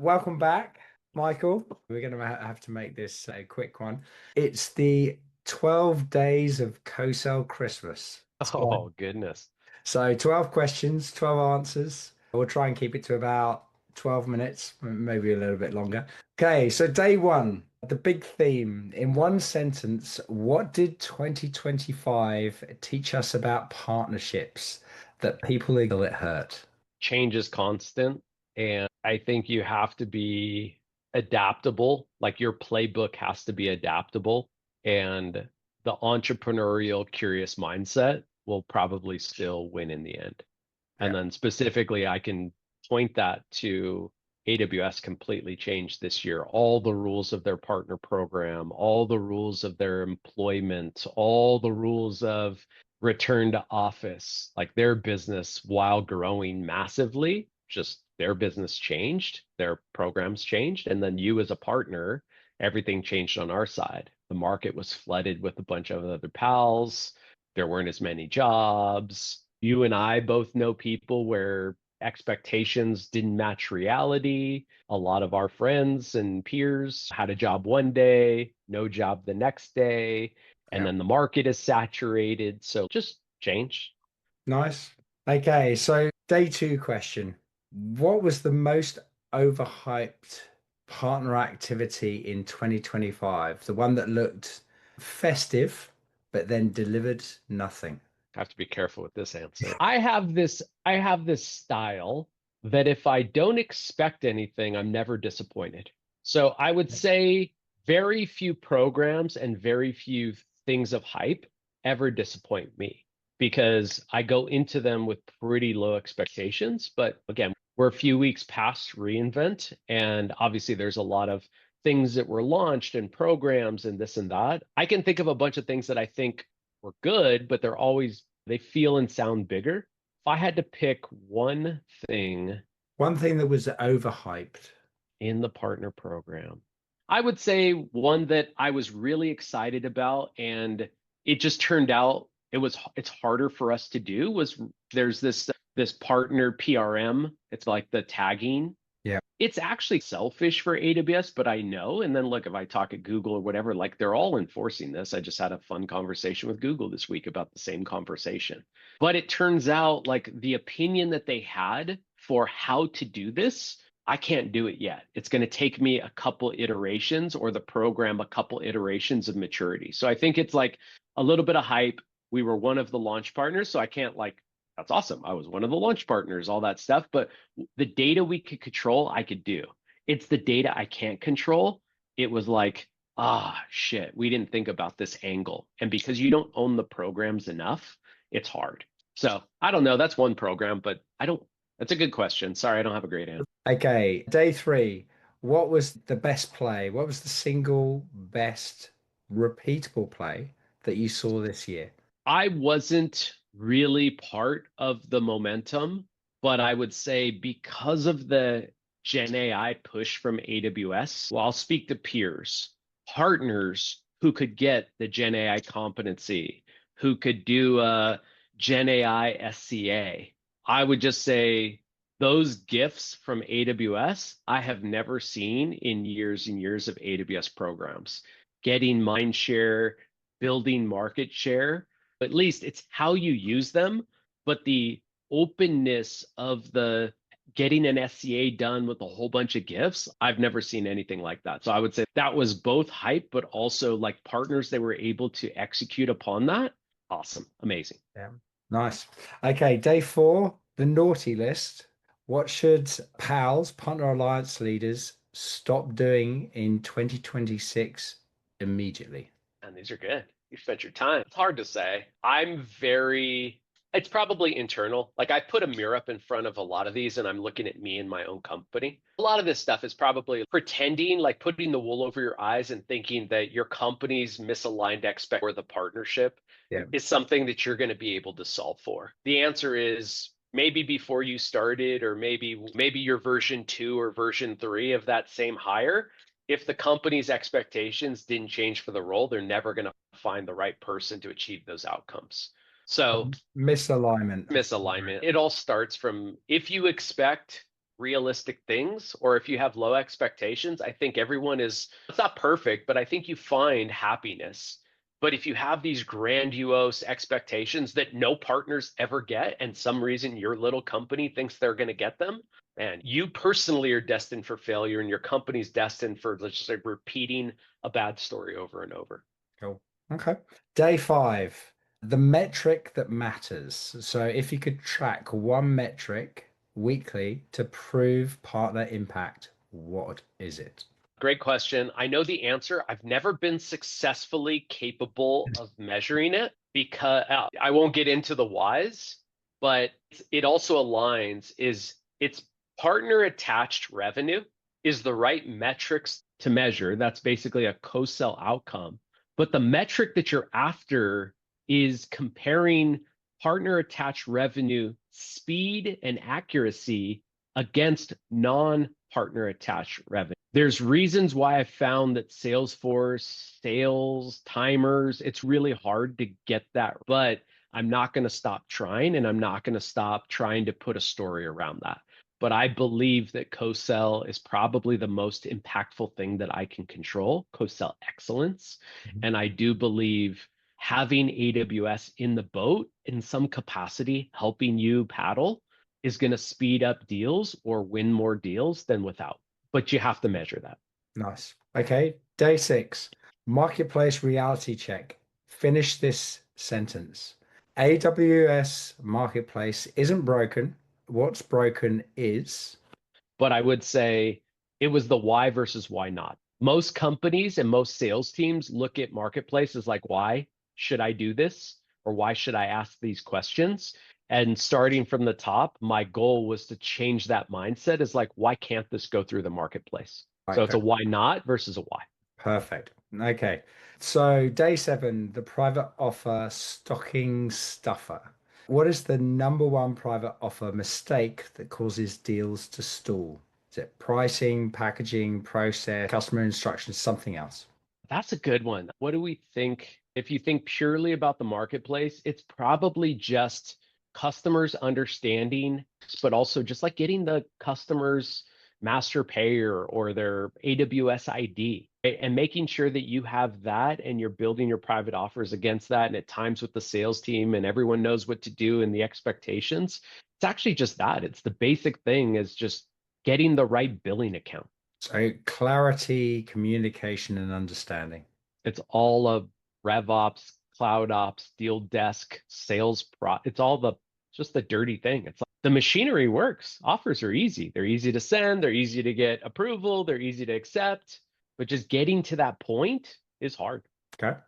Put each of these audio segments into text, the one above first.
welcome back, Michael. We're going to have to make this a quick one. It's the 12 days of co-sell Christmas. So, Oh, goodness. so 12 questions, 12 answers. We'll try and keep it to about 12 minutes, maybe a little bit longer. Okay, so day one, the big theme. In one sentence, what did 2025 teach us about partnerships that people feel it hurt? Change is constant. And I think you have to be adaptable. Like your playbook has to be adaptable. And the entrepreneurial, curious mindset will probably still win in the end. And Yeah. then specifically, I can point that to AWS completely changed this year. All the rules of their partner program, all the rules of their employment, all the rules of return to office, like their business while growing massively, just their business changed, their programs changed. And then you as a partner, everything changed on our side. The market was flooded with a bunch of other pals. There weren't as many jobs. You and I both know people where expectations didn't match reality. A lot of our friends and peers had a job one day, no job the next day, and Yeah. then the market is saturated. So just change. Nice. Okay, so day two question. What was the most overhyped partner activity in 2025? The one that looked festive, but then delivered nothing. I have to be careful with this answer. I have this style that if I don't expect anything, I'm never disappointed. So I would say very few programs and very few things of hype ever disappoint me because I go into them with pretty low expectations. But again, we're a few weeks past reInvent, and obviously there's a lot of things that were launched and programs and this and that. I can think of a bunch of things that I think were good, but they feel and sound bigger. If I had to pick one thing One thing that was overhyped. in the partner program, I would say one that I was really excited about and it just turned out it's harder for us to do was there's this partner PRM. It's like the tagging. Yeah. It's actually selfish for AWS, but I know. And then look, if I talk at Google or whatever, like they're all enforcing this. I just had a fun conversation with Google this week about the same conversation. But it turns out like the opinion that they had for how to do this, I can't do it yet. It's going to take me a couple iterations or the program a couple iterations of maturity. So I think it's like a little bit of hype. We were one of the launch partners, so I can't like, that's awesome. I was one of the launch partners, all that stuff. But the data we could control, I could do. It's the data I can't control. It was like, shit, we didn't think about this angle. And because you don't own the programs enough, it's hard. So I don't know. That's one program, but that's a good question. Sorry, I don't have a great answer. Okay, day three. What was the best play? What was the single best repeatable play that you saw this year? I wasn't really part of the momentum, but I would say because of the Gen AI push from AWS, well, I'll speak to peers, partners who could get the Gen AI competency, who could do a Gen AI SCA. I would just say those gifts from AWS, I have never seen in years and years of AWS programs. Getting mind share, building market share, at least it's how you use them, but the openness of the getting an SCA done with a whole bunch of gifts, I've never seen anything like that. So I would say that was both hype, but also like partners that were able to execute upon that. Awesome. Amazing. Yeah. Nice. Okay, day four, the naughty list. What should PALs, partner alliance leaders, stop doing in 2026 immediately? And these are good. You spent your time. It's hard to say. It's probably internal. Like I put a mirror up in front of a lot of these and I'm looking at me and my own company. A lot of this stuff is probably pretending, like putting the wool over your eyes and thinking that your company's misaligned expect or the partnership Yeah. is something that you're going to be able to solve for. The answer is maybe before you started, or maybe your version 2 or version 3 of that same hire, if the company's expectations didn't change for the role, they're never going to find the right person to achieve those outcomes. So Misalignment. misalignment, it all starts from if you expect realistic things, or if you have low expectations, I think everyone is, it's not perfect, but I think you find happiness. But if you have these grandiose expectations that no partners ever get, and some reason your little company thinks they're going to get them, and you personally are destined for failure, and your company's destined for, let's just say, repeating a bad story over and over. Cool. Okay. Day 5, the metric that matters. So if you could track one metric weekly to prove partner impact, what is it? Great question. I know the answer. I've never been successfully capable of measuring it because I won't get into the whys, but it also aligns is it's partner attached revenue is the right metrics to measure. That's basically a co-sell outcome. But the metric that you're after is comparing partner attached revenue speed and accuracy against non-partner attached revenue. There's reasons why I found that Salesforce, sales, timers, it's really hard to get that, but I'm not going to stop trying, and I'm not going to stop trying to put a story around that. But I believe that co-sell is probably the most impactful thing that I can control, co-sell excellence. Mhm. And I do believe having AWS in the boat in some capacity, helping you paddle, is going to speed up deals or win more deals than without. But you have to measure that. Nice. Okay. Day 6, marketplace reality check. Finish this sentence. AWS Marketplace isn't broken. What's broken is. But I would say it was the why versus why not. Most companies and most sales teams look at marketplace as like, why should I do this? Or why should I ask these questions? And starting from the top, my goal was to change that mindset is like, why can't this go through the marketplace? So it's Okay. a why not versus a why. Perfect. Okay. So day 7, the private offer stocking stuffer. What is the number one private offer mistake that causes deals to stall? Is it pricing, packaging, process, customer instructions, something else? That's a good one. What do we think? If you think purely about the marketplace, it's probably just customers understanding, but also just like getting the customer's master payer or their AWS ID, right? And making sure that you have that and you're building your private offers against that. And at times with the sales team and everyone knows what to do and the expectations, it's actually just that. It's the basic thing is just getting the right billing account. So clarity, communication, and understanding. It's all of RevOps, Cloud Ops, Deal Desk, Sales Pro. It's all just the dirty thing. It's like the machinery works. Offers are easy. They're easy to send. They're easy to get approval. They're easy to accept. But just getting to that point is hard. Okay.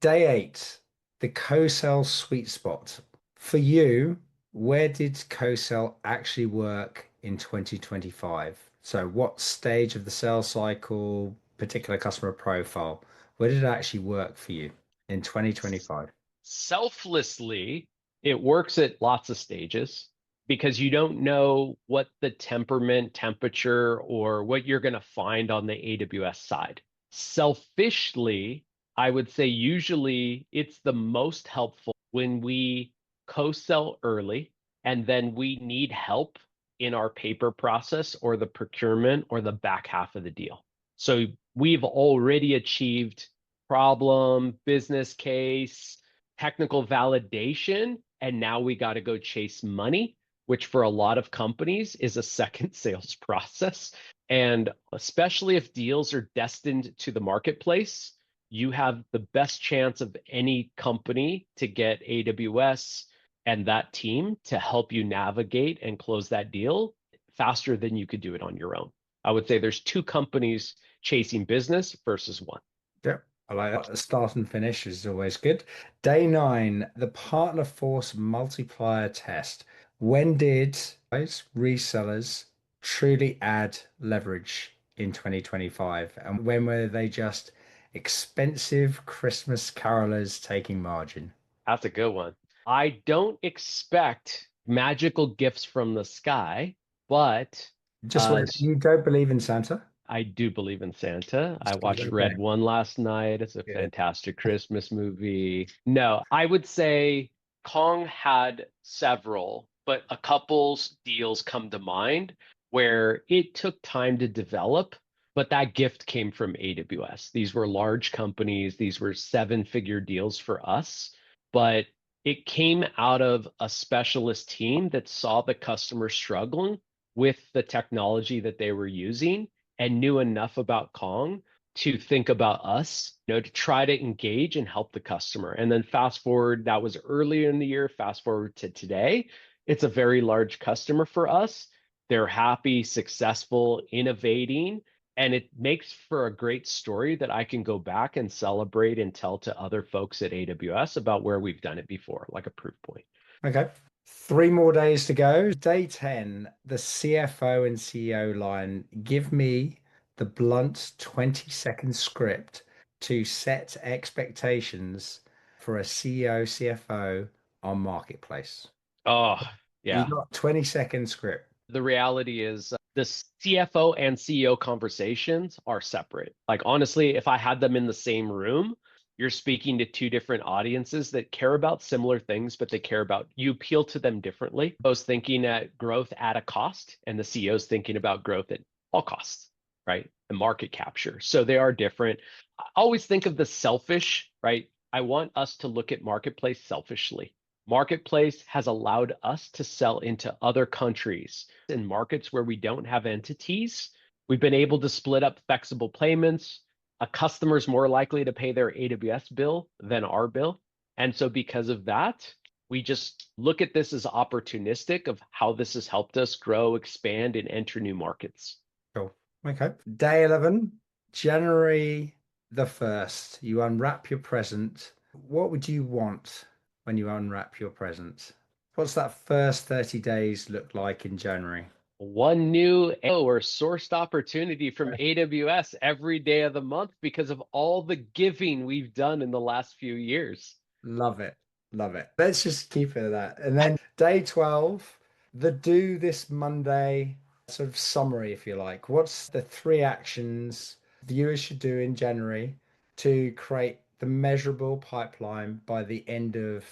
Day 8, the co-sell sweet spot. For you, where did co-sell actually work in 2025? So what stage of the sales cycle, particular customer profile, where did it actually work for you in 2025? Selflessly, it works at lots of stages because you don't know what the temperament, temperature, or what you're going to find on the AWS side. Selfishly, I would say usually it's the most helpful when we co-sell early and then we need help in our paper process or the procurement or the back half of the deal. So we've already achieved problem, business case, technical validation, and now we got to go chase money, which for a lot of companies is a second sales process. And especially if deals are destined to the marketplace, you have the best chance of any company to get AWS and that team to help you navigate and close that deal faster than you could do it on your own. I would say there's two companies chasing business versus one. Yep. I like that. The start and finish is always good. Day 9, the partner force multiplier test. When did guys, resellers truly add leverage in 2025? And when were they just expensive Christmas carolers taking margin? That's a good one. I don't expect magical gifts from the sky, but Just wait, s- you don't believe in Santa? I do believe in Santa. I watched Okay. Red One last night. It's a Good. fantastic Christmas movie. No, I would say Kong had several, but a couple's deals come to mind where it took time to develop, but that gift came from AWS. These were large companies, these were seven-figure deals for us, but it came out of a specialist team that saw the customer struggling with the technology that they were using and knew enough about Kong to think about us, to try to engage and help the customer. And then fast forward, that was earlier in the year, fast forward to today, it's a very large customer for us. They're happy, successful, innovating, and it makes for a great story that I can go back and celebrate and tell to other folks at AWS about where we've done it before, like a proof point. Okay. 3 more days to go. Day 10, the CFO and CEO line. Give me the blunt 20-second script to set expectations for a CEO, CFO on Marketplace. Oh, You yeah. got 20-second script. The reality is the CFO and CEO conversations are separate. Like, honestly, if I had them in the same room, you're speaking to two different audiences that care about similar things, but they care about you appeal to them differently. I was thinking at growth at a cost, and the CEO's thinking about growth at all costs, right? And market capture. So they are different. I always think of the selfish, right? I want us to look at marketplace selfishly. Marketplace has allowed us to sell into other countries in markets where we don't have entities. We've been able to split up flexible payments. A customer's more likely to pay their AWS bill than our bill. And so because of that, we just look at this as opportunistic of how this has helped us grow, expand, and enter new markets. Cool. Okay. Day 11, January the 1st. You unwrap your present. What would you want when you unwrap your present? What's that first 30 days look like in January? One new or sourced opportunity from AWS every day of the month because of all the giving we've done in the last few years. Love it. Love it. Let's just keep it at that. And then day 12, the do this Monday sort of summary, if you like. What's the 3 actions viewers should do in January to create the measurable pipeline by the end of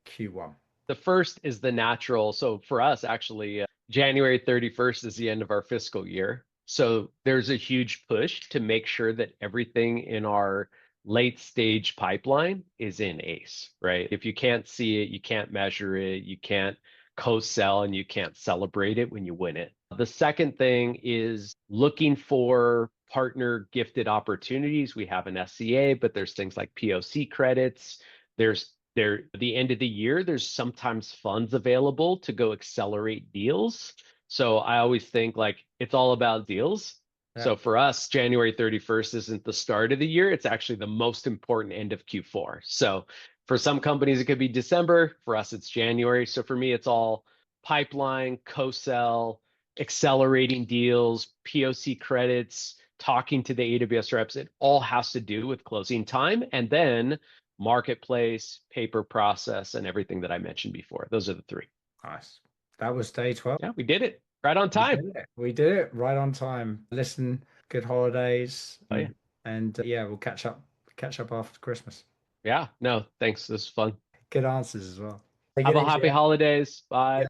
Q1? The first is the natural. So for us, actually, January 31st is the end of our fiscal year. So there's a huge push to make sure that everything in our late stage pipeline is in ACE, right? If you can't see it, you can't measure it, you can't co-sell, and you can't celebrate it when you win it. The second thing is looking for partner gifted opportunities. We have an SCA, but there's things like POC credits. There's the end of the year, there's sometimes funds available to go accelerate deals. So I always think like it's all about deals. Yeah. So for us, January 31st isn't the start of the year. It's actually the most important end of Q4. So for some companies, it could be December. For us, it's January. So for me, it's all pipeline, co-sell, accelerating deals, POC credits, talking to the AWS reps. It all has to do with closing time. And then marketplace, paper process, and everything that I mentioned before. Those are the three. Nice. That was day 12. Yeah, we did it right on We time. did it. We did it right on time. Listen, good holidays. Oh, yeah. And yeah, we'll catch up after Christmas. Yeah, no, thanks. This was fun. Good answers as well. Take Have it a easy. happy holidays. Bye.